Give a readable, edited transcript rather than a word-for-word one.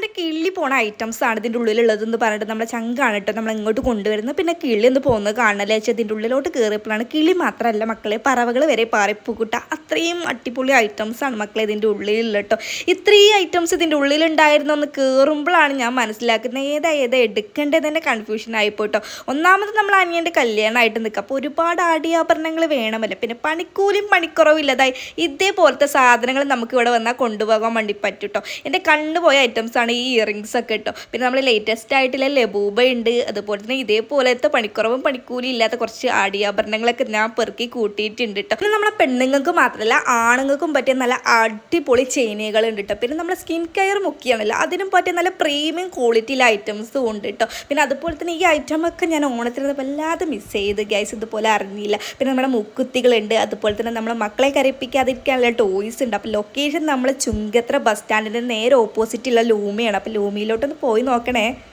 എൻ്റെ കിള്ളി പോണ ഐറ്റംസ് ആണ് ഇതിൻ്റെ ഉള്ളിലുള്ളതെന്ന് പറഞ്ഞിട്ട് നമ്മളെ ചങ്കാണ് കേട്ടോ നമ്മൾ ഇങ്ങോട്ട് കൊണ്ടുവരുന്നത്. പിന്നെ കിള്ളി ഒന്ന് പോകുന്നത് കാണണല്ലേ വെച്ചാൽ ഇതിൻ്റെ ഉള്ളിലോട്ട് കയറിയപ്പോഴാണ്. കിളി മാത്രമല്ല മക്കളെ, പറവകൾ വരെ പാറിപ്പൂക്കുട്ട. അത്രയും അടിപൊളി ഐറ്റംസാണ് മക്കളെ ഇതിൻ്റെ ഉള്ളിലുള്ള കേട്ടോ. ഇത്രയും ഐറ്റംസ് ഇതിൻ്റെ ഉള്ളിലുണ്ടായിരുന്നു എന്ന് കയറുമ്പോഴാണ് ഞാൻ മനസ്സിലാക്കുന്നത് ഏതാ എടുക്കേണ്ടതിൻ്റെ കൺഫ്യൂഷൻ ആയിപ്പോട്ടോ. ഒന്നാമത് നമ്മൾ അനിയൻ്റെ കല്യാണമായിട്ട് നിൽക്കുക, അപ്പോൾ ഒരുപാട് ആടിയാഭരണങ്ങൾ വേണമല്ലോ. പിന്നെ പണിക്കൂലിയും പണിക്കുറവില്ലതായി ഇതേപോലത്തെ സാധനങ്ങൾ നമുക്ക് ഇവിടെ വന്നാൽ കൊണ്ടുപോകാൻ വേണ്ടി പറ്റും കേട്ടോ. എൻ്റെ കണ്ടുപോയ ഐറ്റംസ് ആണ് ഈ ഇയറിങ്സ് ഒക്കെ കേട്ടോ. പിന്നെ നമ്മൾ ലേറ്റസ്റ്റ് ആയിട്ടുള്ള ലബൂബ ഉണ്ട്. അതുപോലെ തന്നെ ഇതേപോലത്തെ പണിക്കുറവും പണിക്കൂലി ഇല്ലാത്ത കുറച്ച് ആടിയാഭരണങ്ങളൊക്കെ ഞാൻ പെറുക്കി കൂട്ടിയിട്ടുണ്ട് കേട്ടോ. പിന്നെ നമ്മളെ പെണ്ണുങ്ങൾക്ക് മാത്രമല്ല ആണുങ്ങൾക്കും പറ്റിയ നല്ല അടിപൊളി ചെയിനുകൾ ഉണ്ട് കേട്ടോ. പിന്നെ നമ്മൾ സ്കിൻ കെയർ മുക്കിയാണല്ലോ, അതിനും പറ്റിയ നല്ല പ്രീമിയം ക്വാളിറ്റിയിലെ ഐറ്റംസും ഉണ്ട് കേട്ടോ. പിന്നെ അതുപോലെ തന്നെ ഈ ഐറ്റമൊക്കെ ഞാൻ ഓണത്തിന് വല്ലാതെ മിസ് ചെയ്ത് ഗൈസ്, ഇതുപോലെ അറിഞ്ഞില്ല. പിന്നെ നമ്മുടെ മുക്കുത്തികളുണ്ട്. അതുപോലെ തന്നെ നമ്മളെ മക്കളെ കരയിപ്പിക്കാതിരിക്കാനുള്ള ടോയ്സ് ഉണ്ട്. അപ്പോൾ ലൊക്കേഷൻ നമ്മൾ ചുങ്കത്ര ബസ് സ്റ്റാൻഡിൻ്റെ നേരെ ഓപ്പോസിറ്റുള്ള ലൂമിയാണ്. അപ്പോൾ ലൂമിയിലോട്ടൊന്ന് പോയി നോക്കണേ.